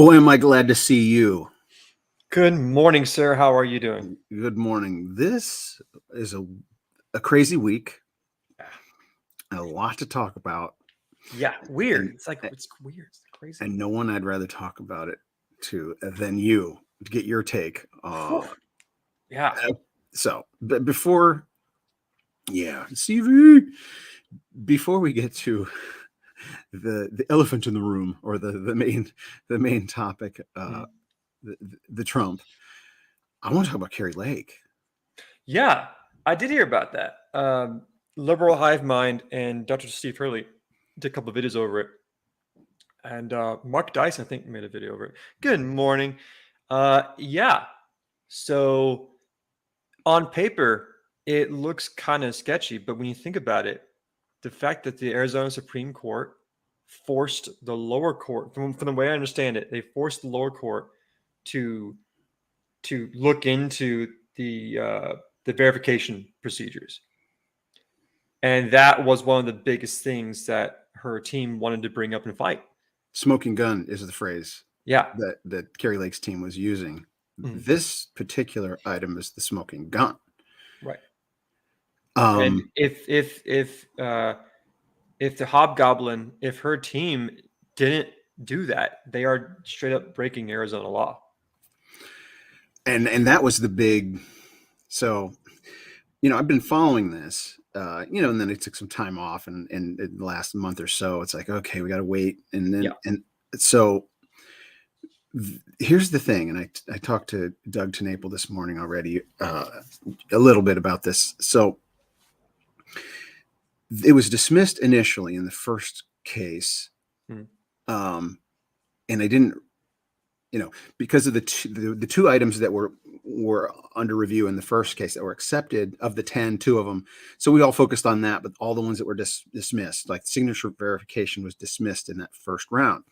Boy, am I glad to see you. Good morning, sir. How are you doing? Good morning. This is a crazy week. A lot to talk about. Yeah, weird. And, It's weird. It's crazy. and no one I'd rather talk about it to than you to get your take. Yeah. But before CV, before we get to the elephant in the room or the main topic, the Trump, I want to talk about Carrie Lake. Yeah, I did hear about that. Liberal Hive Mind and Dr. Steve Hurley did a couple of videos over it. And Mark Dyson, I think, made a video over it. Good morning. Yeah. So on paper, it looks kind of sketchy, but when you think about it, the fact that the Arizona Supreme Court forced the lower court, from the way I understand it, they forced the lower court to look into the verification procedures, and that was one of the biggest things that her team wanted to bring up and fight. Smoking gun is the phrase. Yeah, that Carrie Lake's team was using. Mm-hmm. This particular item is the smoking gun. Right. And if the Hobgoblin, if her team didn't do that, they are straight up breaking Arizona law. And that was the big. So, I've been following this. And then it took some time off, and in the last month or so, it's like, okay, we got to wait, and then and so. Here's the thing, and I talked to Doug TeNapel this morning already a little bit about this. So it was dismissed initially in the first case, and I didn't, because of the two items that were under review in the first case that were accepted. Of the 10, 2 of them. So we all focused on that, but all the ones that were dismissed, like signature verification, was dismissed in that first round.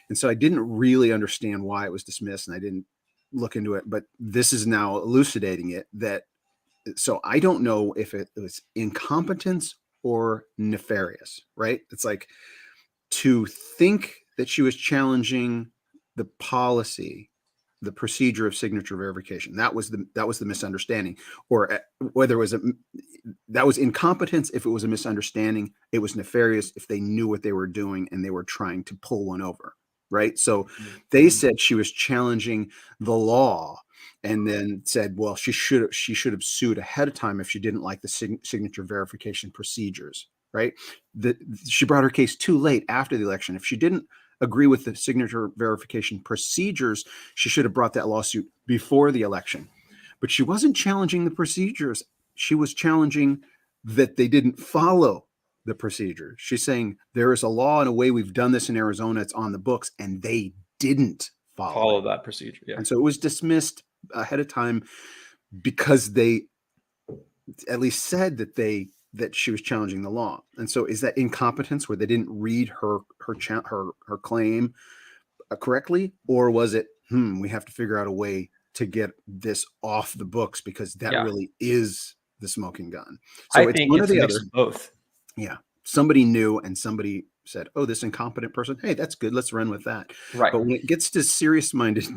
And so I didn't really understand why it was dismissed, and I didn't look into it, but this is now elucidating it. So I don't know if it was incompetence or nefarious, right? It's like, to think that she was challenging the policy, the procedure of signature verification. That was the misunderstanding, or whether it was that was incompetence. If it was a misunderstanding, it was nefarious if they knew what they were doing and they were trying to pull one over. Right. So they said she was challenging the law, and then said, well, she should have sued ahead of time if she didn't like the signature verification procedures. Right. She brought her case too late after the election. If she didn't agree with the signature verification procedures, she should have brought that lawsuit before the election. But she wasn't challenging the procedures. She was challenging that they didn't follow the procedure. She's saying there is a law and a way we've done this in Arizona. It's on the books, and they didn't follow that procedure. Yeah. And so it was dismissed ahead of time because they at least said that she was challenging the law. And so is that incompetence, where they didn't read her claim correctly, or was it we have to figure out a way to get this off the books because that really is the smoking gun? So I think it's a mix of both. Yeah. Somebody knew, and somebody said, oh, this incompetent person, hey, that's good, let's run with that. Right. But when it gets to serious-minded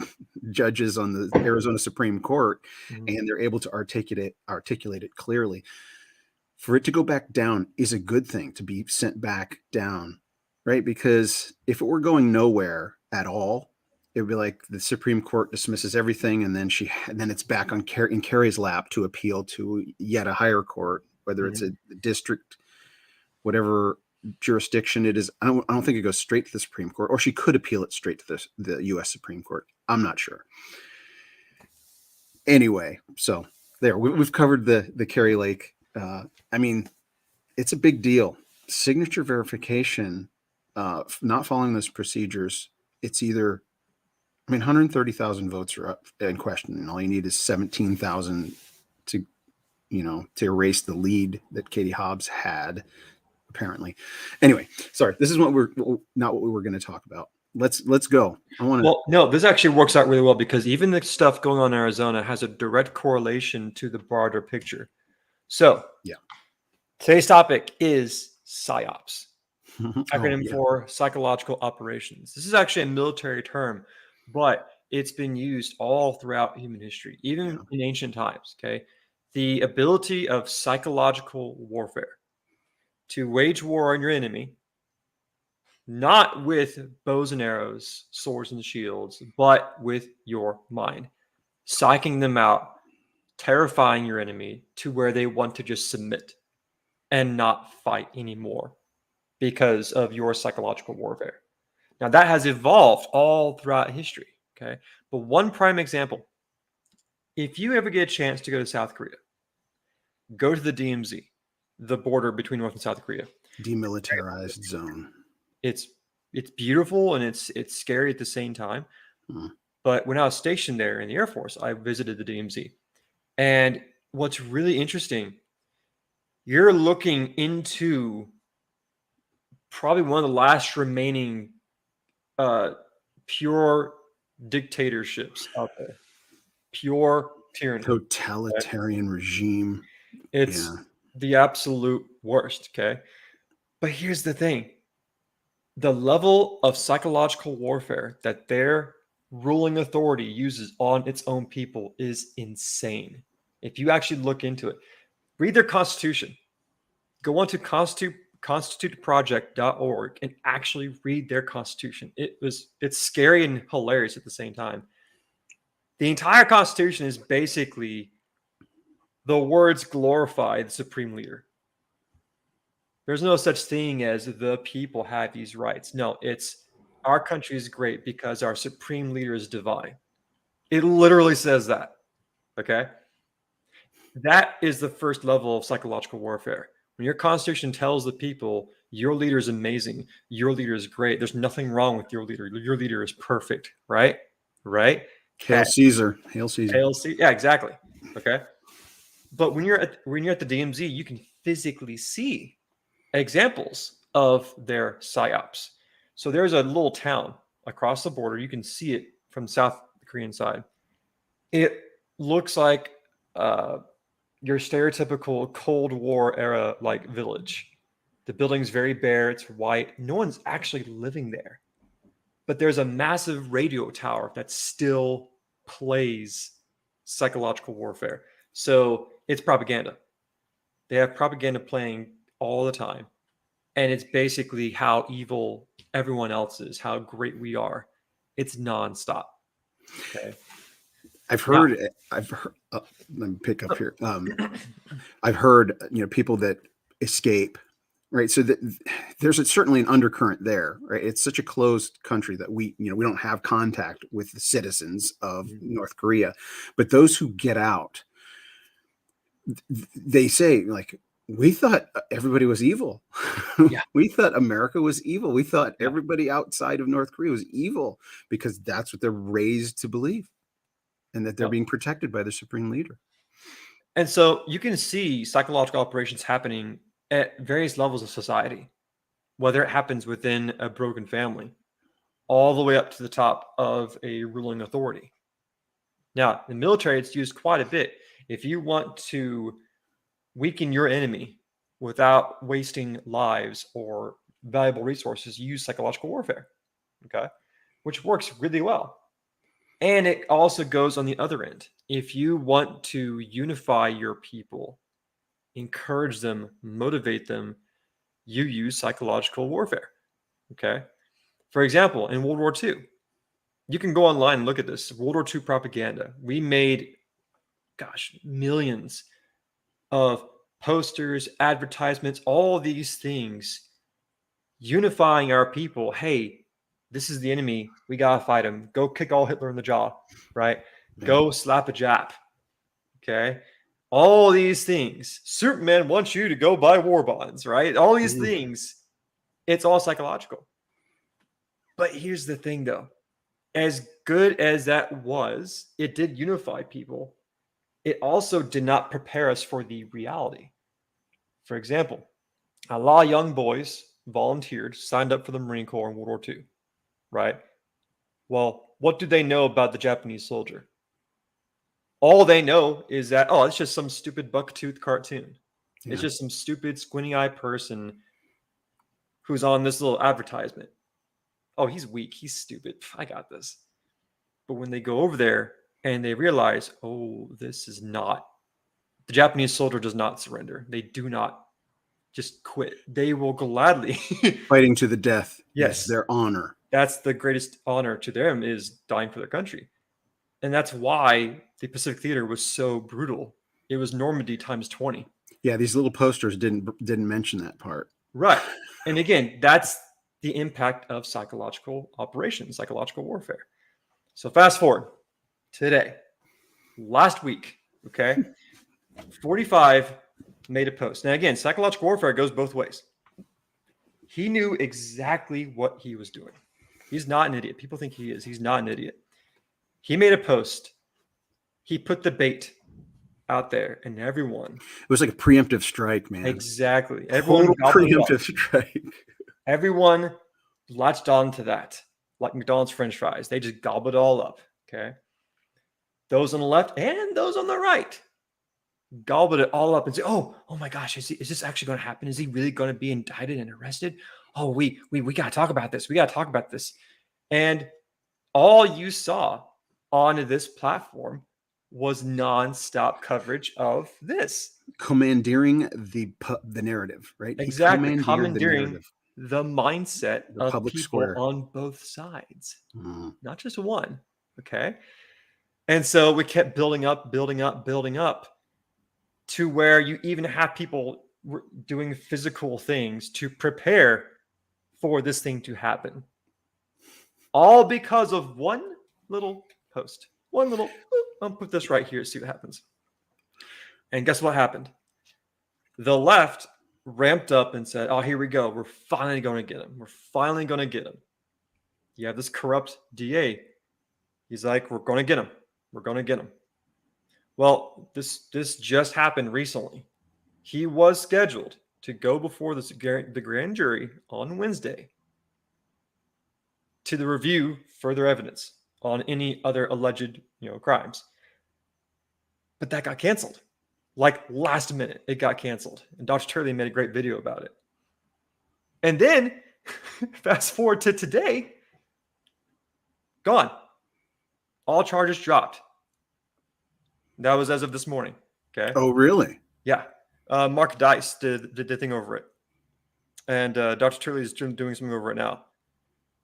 judges on the Arizona Supreme Court, and they're able to articulate it clearly, for it to go back down is a good thing, to be sent back down, right? Because if it were going nowhere at all, it would be like the Supreme Court dismisses everything, and then it's back in Carrie's lap to appeal to yet a higher court, whether it's a district, whatever jurisdiction it is. I don't think it goes straight to the Supreme Court, or she could appeal it straight to the U.S. Supreme Court. I'm not sure. Anyway, so there, we've covered the Carrie Lake. I mean, it's a big deal. Signature verification, not following those procedures, it's either, 130,000 votes are up in question, and all you need is 17,000 to erase the lead that Katie Hobbs had, apparently. Anyway, sorry, this is not what we were going to talk about. Let's go. Well, no, this actually works out really well, because even the stuff going on in Arizona has a direct correlation to the broader picture. So today's topic is PSYOPs, acronym for psychological operations. This is actually a military term but it's been used all throughout human history, even in ancient times. Okay. The ability of psychological warfare to wage war on your enemy, not with bows and arrows, swords and shields, but with your mind, psyching them out, terrifying your enemy to where they want to just submit and not fight anymore because of your psychological warfare. Now, that has evolved all throughout history. Okay. But one prime example, if you ever get a chance to go to South Korea, go to the DMZ, the border between North and South Korea. Demilitarized zone. It's beautiful and it's scary at the same time. But when I was stationed there in the Air Force, I visited the DMZ. And what's really interesting, you're looking into probably one of the last remaining pure dictatorships out there. Pure tyranny. Totalitarian regime. It's the absolute worst, okay? But here's the thing. The level of psychological warfare that their ruling authority uses on its own people is insane. If you actually look into it, read their constitution. Go on to constituteproject.org and actually read their constitution. It's scary and hilarious at the same time. The entire constitution is basically the words glorify the supreme leader. There's no such thing as the people have these rights. No, it's our country is great because our supreme leader is divine. It literally says that. Okay. That is the first level of psychological warfare. When your constitution tells the people your leader is amazing, your leader is great, there's nothing wrong with your leader is perfect, right? Right? Hail Caesar. Hail Caesar. Hail Caesar. Yeah, exactly. Okay. But when you're at the DMZ, you can physically see examples of their psyops. So there's a little town across the border. You can see it from South Korean side. It looks like your stereotypical Cold War era like village. The building's very bare. It's white. No one's actually living there. But there's a massive radio tower that still plays psychological warfare. So it's propaganda. They have propaganda playing all the time. And it's basically how evil everyone else is, how great we are. It's nonstop. Okay. I've heard, let me pick up here. I've heard, people that escape, right? So there's certainly an undercurrent there, right? It's such a closed country that we don't have contact with the citizens of North Korea, but those who get out, they say like, we thought everybody was evil. Yeah. We thought America was evil. We thought everybody outside of North Korea was evil because that's what they're raised to believe. And that they're being protected by the supreme leader. And so you can see psychological operations happening at various levels of society, whether it happens within a broken family, all the way up to the top of a ruling authority. Now, in the military, it's used quite a bit. If you want to weaken your enemy without wasting lives or valuable resources, you use psychological warfare, okay, which works really well. And it also goes on the other end. If you want to unify your people, encourage them, motivate them, you use psychological warfare. Okay. For example, in World War II, you can go online and look at this World War II propaganda. We made, millions of posters, advertisements, all these things unifying our people. Hey, this is the enemy. We got to fight him. Go kick all Hitler in the jaw, right? Yeah. Go slap a Jap. Okay. All these things. Superman wants you to go buy war bonds, right? All these things. It's all psychological. But here's the thing, though. As good as that was, it did unify people. It also did not prepare us for the reality. For example, a lot of young boys volunteered, signed up for the Marine Corps in World War II. Right? Well, what do they know about the Japanese soldier? All they know is that, it's just some stupid bucktooth cartoon. Yeah. It's just some stupid squinty-eyed person who's on this little advertisement. Oh, he's weak. He's stupid. I got this. But when they go over there and they realize, oh, this is not, the Japanese soldier does not surrender. They do not just quit. They will gladly Fighting to the death yes, is their honor. That's the greatest honor to them, is dying for their country. And that's why the Pacific Theater was so brutal. It was Normandy times 20. Yeah, these little posters didn't mention that part. Right. And again, that's the impact of psychological operations, psychological warfare. So fast forward today, last week, okay? 45 made a post. Now again, psychological warfare goes both ways. He knew exactly what he was doing. He's not an idiot. People think he is. He's not an idiot. He made a post. He put the bait out there, and everyone. It was like a preemptive strike, man. Exactly. Everyone preemptive strike. Everyone latched on to that, like McDonald's French fries. They just gobbled it all up. Okay. Those on the left and those on the right gobbled it all up and say, "Oh my gosh, is this actually going to happen? Is he really going to be indicted and arrested? Oh, we got to talk about this. We got to talk about this." And all you saw on this platform was nonstop coverage of this. Commandeering the narrative, right? Exactly. Commandeering the mindset of people square on both sides, not just one. Okay. And so we kept building up to where you even have people doing physical things to prepare for this thing to happen. All because of one little post. I'll put this right here, see what happens. And guess what happened? The left ramped up and said, "Oh, here we go. We're finally going to get him. We're finally going to get him." You have this corrupt DA. He's like, "We're going to get him. We're going to get him." Well, this just happened recently. He was scheduled to go before the grand jury on Wednesday to review further evidence on any other alleged, crimes. But that got canceled. Like last minute, it got canceled. And Dr. Turley made a great video about it. And then, fast forward to today, gone. All charges dropped. That was as of this morning. Okay. Oh, really? Yeah. Mark Dice did the thing over it. And Dr. Turley is doing something over it now.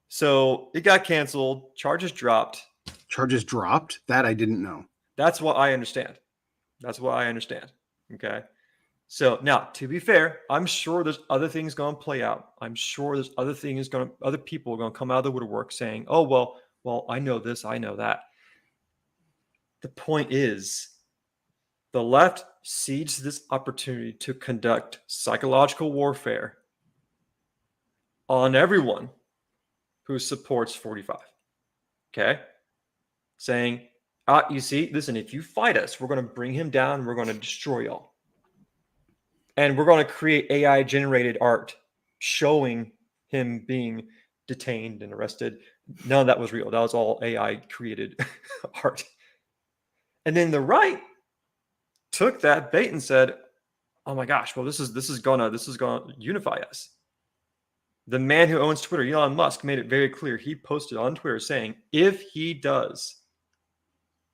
So it got canceled. Charges dropped. Charges dropped? That I didn't know. That's what I understand. Okay. So now, to be fair, I'm sure there's other things going to play out. I'm sure there's other people are going to come out of the woodwork saying, "Oh, well, I know this, I know that." The point is, the left seized this opportunity to conduct psychological warfare on everyone who supports 45. Okay? Saying, you see, listen, if you fight us, we're going to bring him down and we're going to destroy y'all. And we're going to create AI-generated art showing him being detained and arrested. None of that was real. That was all AI-created art. And then the right took that bait and said, "Oh my gosh, well, this is gonna unify us." The man who owns Twitter, Elon Musk, made it very clear. He posted on Twitter saying, if he does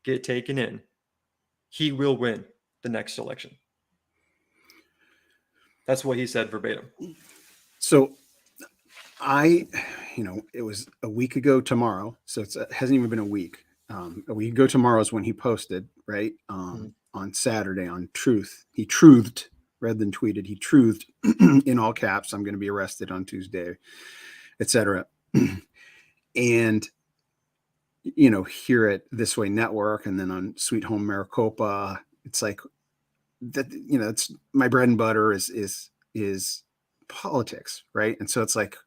get taken in, he will win the next election. That's what he said verbatim. So it was a week ago tomorrow. So it hasn't even been a week. A week ago tomorrow is when he posted, right? On Saturday on Truth. He truthed rather than tweeted. He truthed in all caps, "I'm going to be arrested on Tuesday," etc. And, here at This Way Network and then on Sweet Home Maricopa, it's like that, it's my bread and butter is politics, right? And so it's like,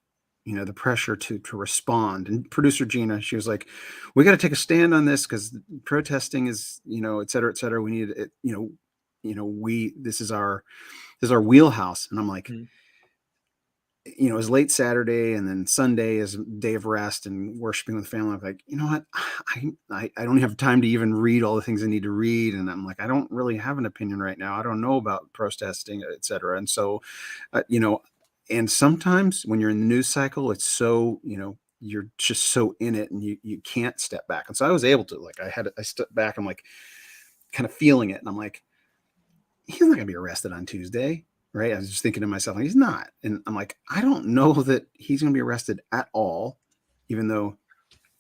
the pressure to respond. And producer Gina, she was like, "We got to take a stand on this because protesting is, et cetera, et cetera. We need it, this is our wheelhouse." And I'm like, it was late Saturday and then Sunday is a day of rest and worshiping with family. I'm like, you know what? I don't have time to even read all the things I need to read. And I'm like, I don't really have an opinion right now. I don't know about protesting, et cetera. And so, and sometimes when you're in the news cycle, it's so, you're just so in it and you can't step back. And so I was able to, like, I stepped back. I'm like kind of feeling it. And I'm like, he's not gonna be arrested on Tuesday. Right. I was just thinking to myself, like, he's not. And I'm like, I don't know that he's going to be arrested at all, even though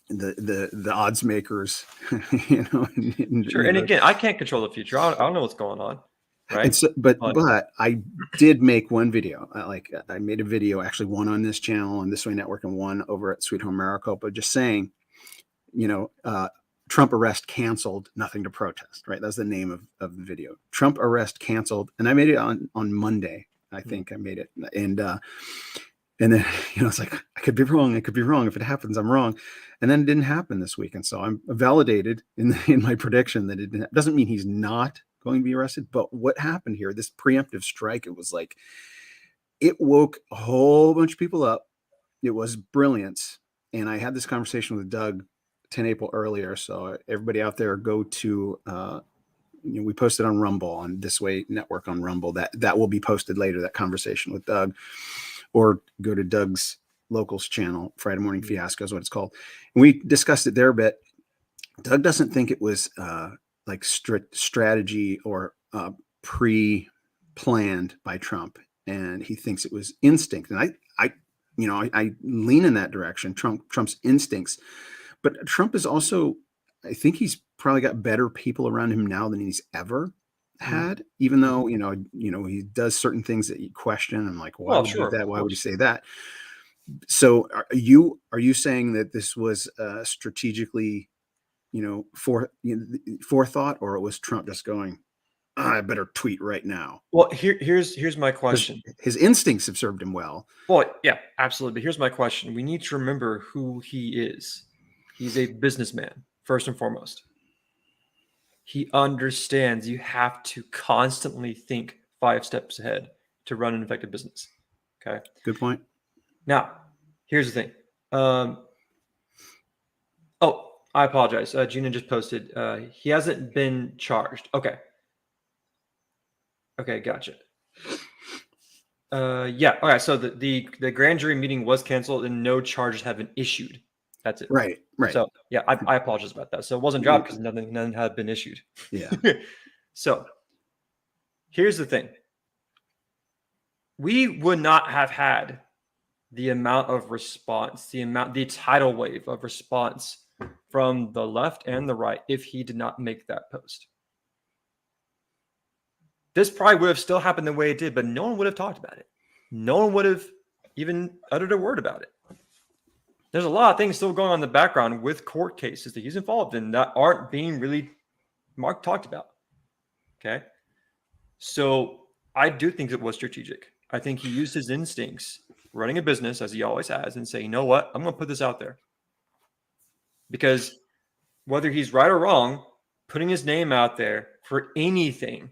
the odds makers, Sure. And again, I can't control the future. I don't know what's going on. Right. And so, but I did make one video. I made a video, actually one on this channel on This Way Network and one over at Sweet Home Maricopa, just saying, Trump arrest canceled, nothing to protest, right? That's the name of the video. Trump arrest canceled. And I made it on Monday. I think I made it. And then, it's like, I could be wrong. I could be wrong. If it happens, I'm wrong. And then it didn't happen this week. And so I'm validated in my prediction that it doesn't mean he's not going to be arrested. But what happened here, this preemptive strike, it was like, it woke a whole bunch of people up. It was brilliance. And I had this conversation with Doug 10 April earlier. So everybody out there, go to, we posted on Rumble, on This Way Network on Rumble. That will be posted later, that conversation with Doug, or go to Doug's Locals channel, Friday Morning Fiasco is what it's called. And we discussed it there a bit. Doug doesn't think it was like strategy or pre-planned by Trump. And he thinks it was instinct. And I lean in that direction, Trump's instincts. But Trump is also, I think he's probably got better people around him now than he's ever had, even though, he does certain things that you question. I'm like, why would you do that? Why would you say that? So are you saying that this was strategically, forethought, or it was Trump just going, I better tweet right now? Well, here's my question. His instincts have served him well. Well, yeah, absolutely. But here's my question. We need to remember who he is. He's a businessman, first and foremost. He understands you have to constantly think 5 steps ahead to run an effective business. Okay. Good point. Now, here's the thing. I apologize. Gina just posted. He hasn't been charged. Okay. Okay, gotcha. Yeah. All right. So the grand jury meeting was canceled and no charges have been issued. That's it. Right. So yeah, I apologize about that. So it wasn't dropped because none had been issued. Yeah. So here's the thing. We would not have had the amount of response, the tidal wave of response from the left and the right if he did not make that post. This probably would have still happened the way it did, but no one would have talked about it. No one would have even uttered a word about it. There's a lot of things still going on in the background with court cases that he's involved in that aren't being really talked about. Okay. So I do think it was strategic. I think he used his instincts running a business, as he always has, and say, you know what? I'm going to put this out there. Because whether he's right or wrong, putting his name out there for anything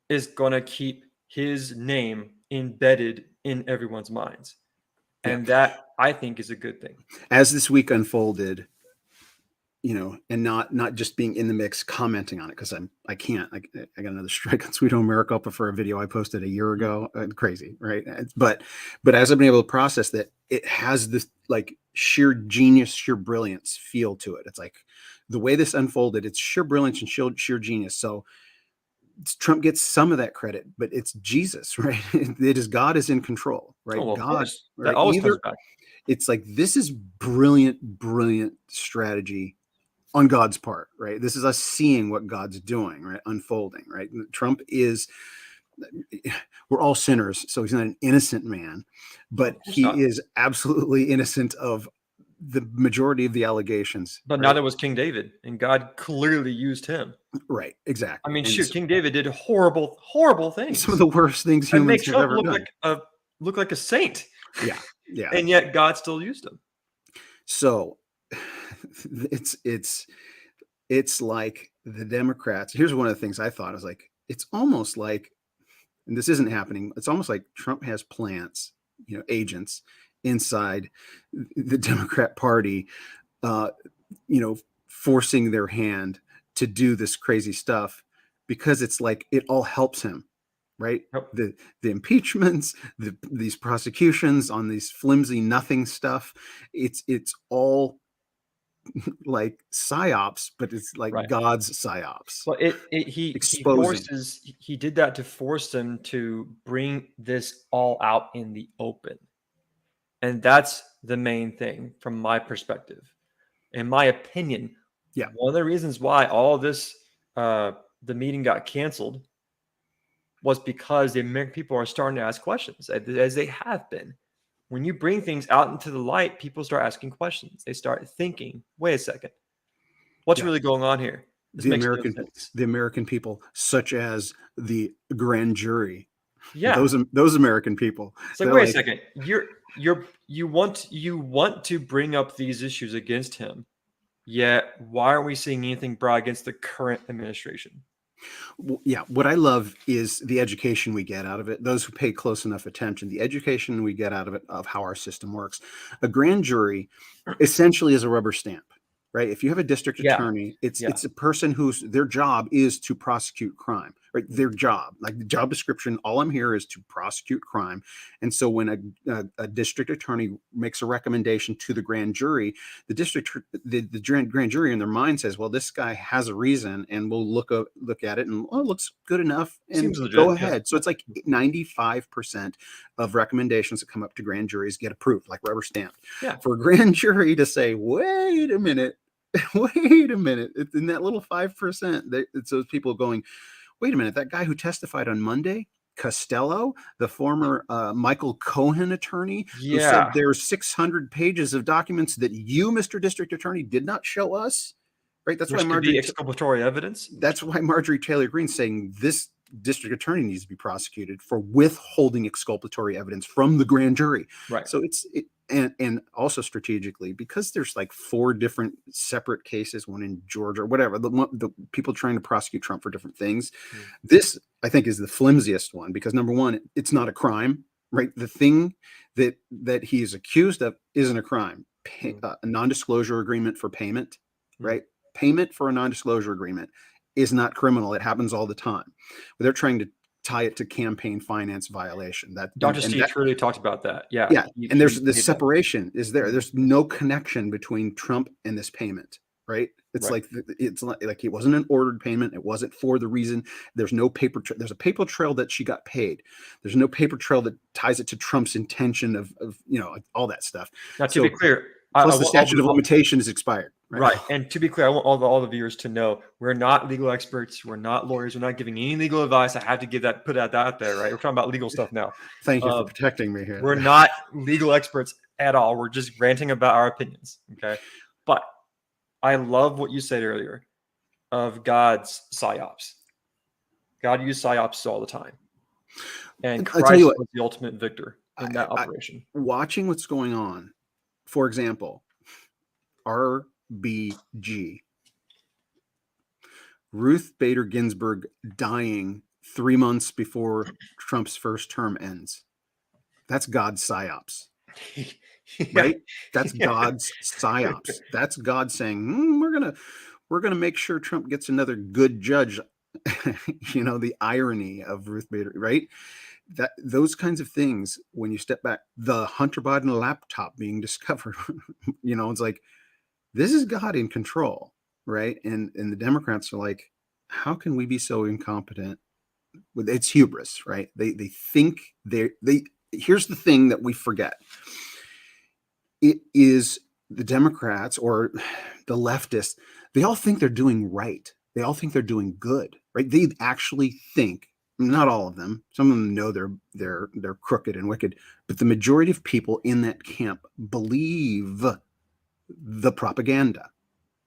is going to keep his name embedded in everyone's minds. And that, I think, is a good thing. As this week unfolded, and not just being in the mix, commenting on it, because I can't. I got another strike on Sweet Home Maricopa for a video I posted a year ago. Crazy, right? But as I've been able to process that, it has this like sheer genius, sheer brilliance feel to it. It's like the way this unfolded, it's sheer brilliance and sheer genius. So Trump gets some of that credit, but it's Jesus, right? It is God is in control, right? Oh, well, God, right? That always comes back. It's like, this is brilliant strategy on God's part, right? This is us seeing what God's doing, right? Unfolding, right? Trump we're all sinners, so he's not an innocent man, but he is absolutely innocent of the majority of the allegations. But neither was King David, and God clearly used him. Right, exactly. I mean, King David did horrible, horrible things. Some of the worst things humans have ever done. Look like a saint. Yeah. And yet God still used him. So it's like the Democrats. Here's one of the things I thought. I was like, it's almost like, and this isn't happening, it's almost like Trump has plants, agents inside the Democrat Party, forcing their hand to do this crazy stuff, because it's like it all helps him, right? Yep. The impeachments, these prosecutions on these flimsy nothing stuff. It's all like psyops, but it's like Right. God's psyops. Well, he Exposing. he did that to force them to bring this all out in the open. And that's the main thing from my perspective. In my opinion, Yeah. one of the reasons why all this, the meeting got canceled was because the American people are starting to ask questions, as they have been. When you bring things out into the light, people start asking questions. They start thinking, wait a second, what's Yeah. really going on here? This makes no sense. The American people, such as the grand jury, Yeah. those American people, It's like, they're wait a like, second. You want to bring up these issues against him, yet why aren't we seeing anything brought against the current administration? yeah, what I love is the education we get out of it. Those who pay close enough attention, the education we get out of it, of how our system works. A grand jury essentially is a rubber stamp, right? If you have a district Yeah. attorney, it's Yeah. a person whose their job is to prosecute crime, right? Their job, like the job description, all I'm here is to prosecute crime. And so when a district attorney makes a recommendation to the grand jury, the grand jury in their mind says, well, this guy has a reason, and we'll look at it, and, well, it looks good enough, and Seems legit. go Yeah. ahead. So it's like 95% of recommendations that come up to grand juries get approved, like rubber stamp. Yeah. For a grand jury to say, wait a minute, wait a minute, it's in that little 5%, it's those people going, wait a minute, that guy who testified on Monday, Costello, the former Michael Cohen attorney, who said Yeah. there's 600 pages of documents that you, Mr. District Attorney, did not show us, right? That's There why should be exculpatory evidence. That's why Marjorie Taylor Greene's saying this district attorney needs to be prosecuted for withholding exculpatory evidence from the grand jury. Right. So and also strategically, because there's like 4 different separate cases, one in Georgia or whatever, the people trying to prosecute Trump for different things. This, I think, is the flimsiest one, because number one, it's not a crime, right? The thing that he is accused of isn't a crime. A non-disclosure agreement for payment, right? Payment for a non-disclosure agreement is not criminal. It happens all the time. But they're trying to tie it to campaign finance violation. Dr. Steve really talked about that. Yeah. Yeah. And there's the separation is there. There's no connection between Trump and this payment, right? It's like it wasn't an ordered payment. It wasn't for the reason. There's no paper. There's a paper trail that she got paid. There's no paper trail that ties it to Trump's intention of all that stuff. Now, to be clear, plus the statute of limitation is expired. Right. And to be clear, I want all the viewers to know we're not legal experts. We're not lawyers. We're not giving any legal advice. I have to put that out there, right? We're talking about legal stuff now. Thank you for protecting me here. We're not legal experts at all. We're just ranting about our opinions. Okay. But I love what you said earlier of God's psyops. God used psyops all the time. And Christ was the ultimate victor in that operation. Watching what's going on, for example, RBG, Ruth Bader Ginsburg dying 3 months before Trump's first term ends. That's God's psyops, right? That's God's psyops. That's God saying, we're gonna make sure Trump gets another good judge. The irony of Ruth Bader, right? Those kinds of things, when you step back, the Hunter Biden laptop being discovered, it's like, this is God in control, right? And the Democrats are like, how can we be so incompetent? It's hubris, right? They think here's the thing that we forget. It is the Democrats or the leftists, they all think they're doing right. They all think they're doing good, right? They actually think, not all of them, some of them know they're crooked and wicked, but the majority of people in that camp believe the propaganda,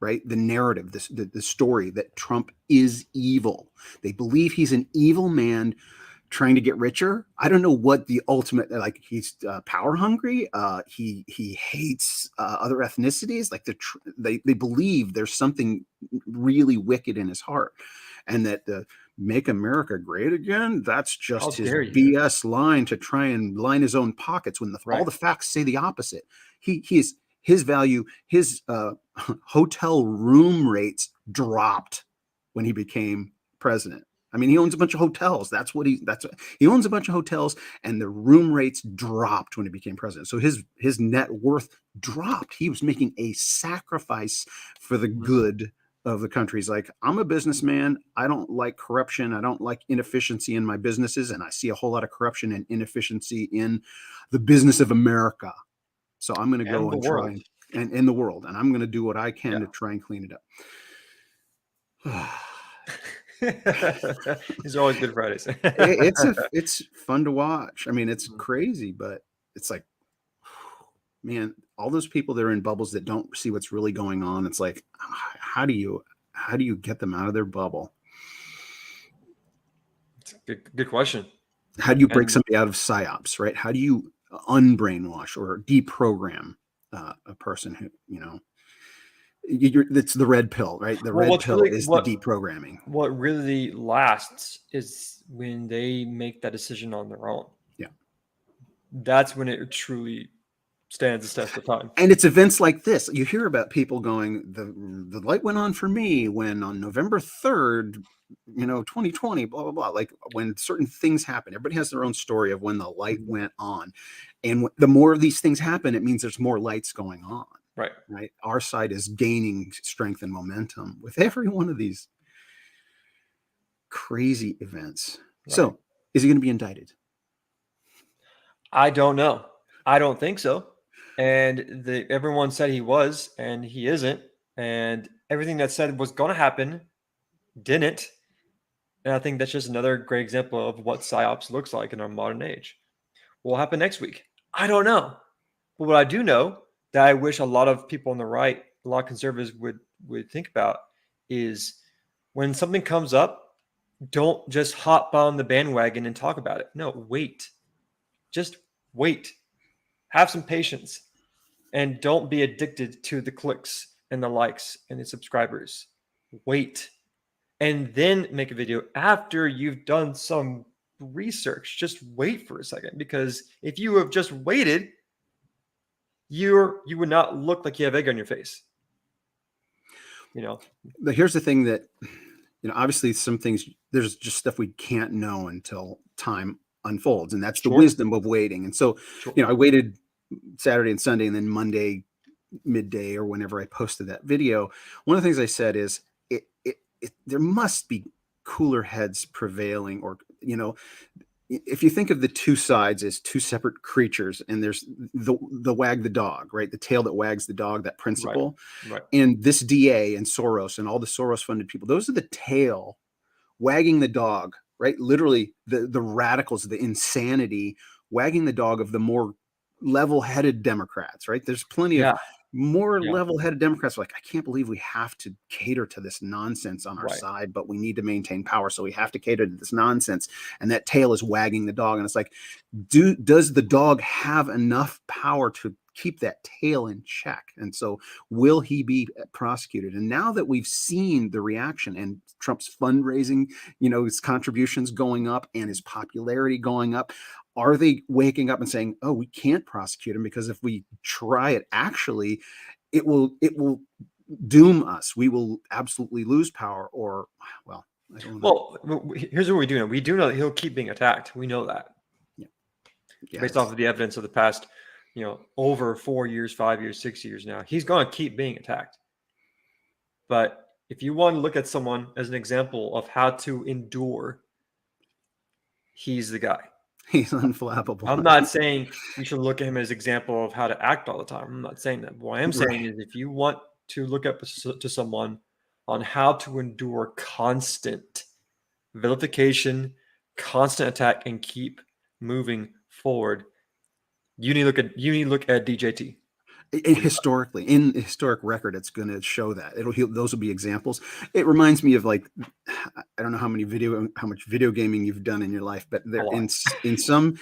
right? The narrative, the story that Trump is evil. They believe he's an evil man trying to get richer. I don't know what the ultimate, like, he's power hungry. He hates other ethnicities. Like they believe there's something really wicked in his heart, and that the "Make America Great Again," that's just his BS line to try and line his own pockets when all the facts say the opposite. His value, his hotel room rates dropped when he became president. I mean, he owns a bunch of hotels. He owns a bunch of hotels, and the room rates dropped when he became president. So his net worth dropped. He was making a sacrifice for the good of the country. He's like, I'm a businessman. I don't like corruption. I don't like inefficiency in my businesses. And I see a whole lot of corruption and inefficiency in the business of America. So I'm going to go and try and in the world. And I'm going to do what I can to try and clean it up. These are always Good Fridays. It's fun to watch. I mean, it's crazy, but it's like, man, all those people that are in bubbles that don't see what's really going on. It's like, how do you get them out of their bubble? It's a good question. How do you break somebody out of psyops, right? How do you unbrainwash or deprogram a person who, it's the red pill, right? The red pill is the deprogramming. What really lasts is when they make that decision on their own. Yeah. That's when it truly stands the test of time. And it's events like this. You hear about people going, the light went on for me when on November 3rd, 2020, blah, blah, blah. Like when certain things happen, everybody has their own story of when the light went on. And the more of these things happen, it means there's more lights going on. Right. Our side is gaining strength and momentum with every one of these crazy events. Right. So is he going to be indicted? I don't know. I don't think so. And everyone said he was, and he isn't. And everything that said was going to happen didn't. And I think that's just another great example of what psyops looks like in our modern age. What will happen next week? I don't know. But what I do know that I wish a lot of people on the right, a lot of conservatives would think about is when something comes up, don't just hop on the bandwagon and talk about it. No, wait. Just wait. Have some patience. And don't be addicted to the clicks and the likes and the subscribers. Wait. And then make a video after you've done some research. Just wait for a second, because if you have just waited, you would not look like you have egg on your face. But here's the thing that, obviously some things, there's just stuff we can't know until time unfolds. And that's the wisdom of waiting. And so, I waited Saturday and Sunday, and then Monday midday or whenever I posted that video. One of the things I said is there must be cooler heads prevailing, or, if you think of the two sides as two separate creatures, and there's the wag the dog, right? The tail that wags the dog, that principle. Right. And this DA and Soros and all the Soros funded people, those are the tail wagging the dog, right? Literally the radicals, the insanity wagging the dog of the more level-headed Democrats, right? There's plenty of more level-headed Democrats like, I can't believe we have to cater to this nonsense on our side, but we need to maintain power, so we have to cater to this nonsense. And that tail is wagging the dog, and it's like, does the dog have enough power to keep that tail in check? And so will he be prosecuted? And now that we've seen the reaction and Trump's fundraising, his contributions going up and his popularity going up, are they waking up and saying, oh, we can't prosecute him because if we try it, actually, it will doom us. We will absolutely lose power, or, well, I don't know. Well, here's what we do know. We do know that he'll keep being attacked. We know that. Yeah. Based off of the evidence of the past, over 4 years, 5 years, 6 years now, he's going to keep being attacked. But if you want to look at someone as an example of how to endure, he's the guy. He's unflappable. I'm not saying you should look at him as an example of how to act all the time. I'm not saying that. What I am saying is, if you want to look up to someone on how to endure constant vilification, constant attack, and keep moving forward, you need to look at DJT. Historically, in historic record, it's going to show that those will be examples. It reminds me of, like, I don't know how much video gaming you've done in your life, but there in some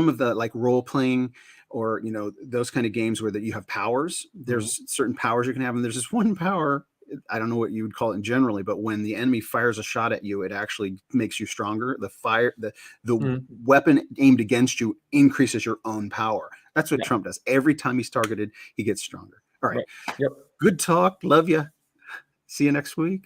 of the, like, role playing or those kind of games where that you have powers. There's certain powers you can have, and there's this one power. I don't know what you would call it generally, but when the enemy fires a shot at you, it actually makes you stronger. The weapon aimed against you increases your own power. That's what Trump does. Every time he's targeted, he gets stronger. All right. Yep. Good talk. Love you. See you next week.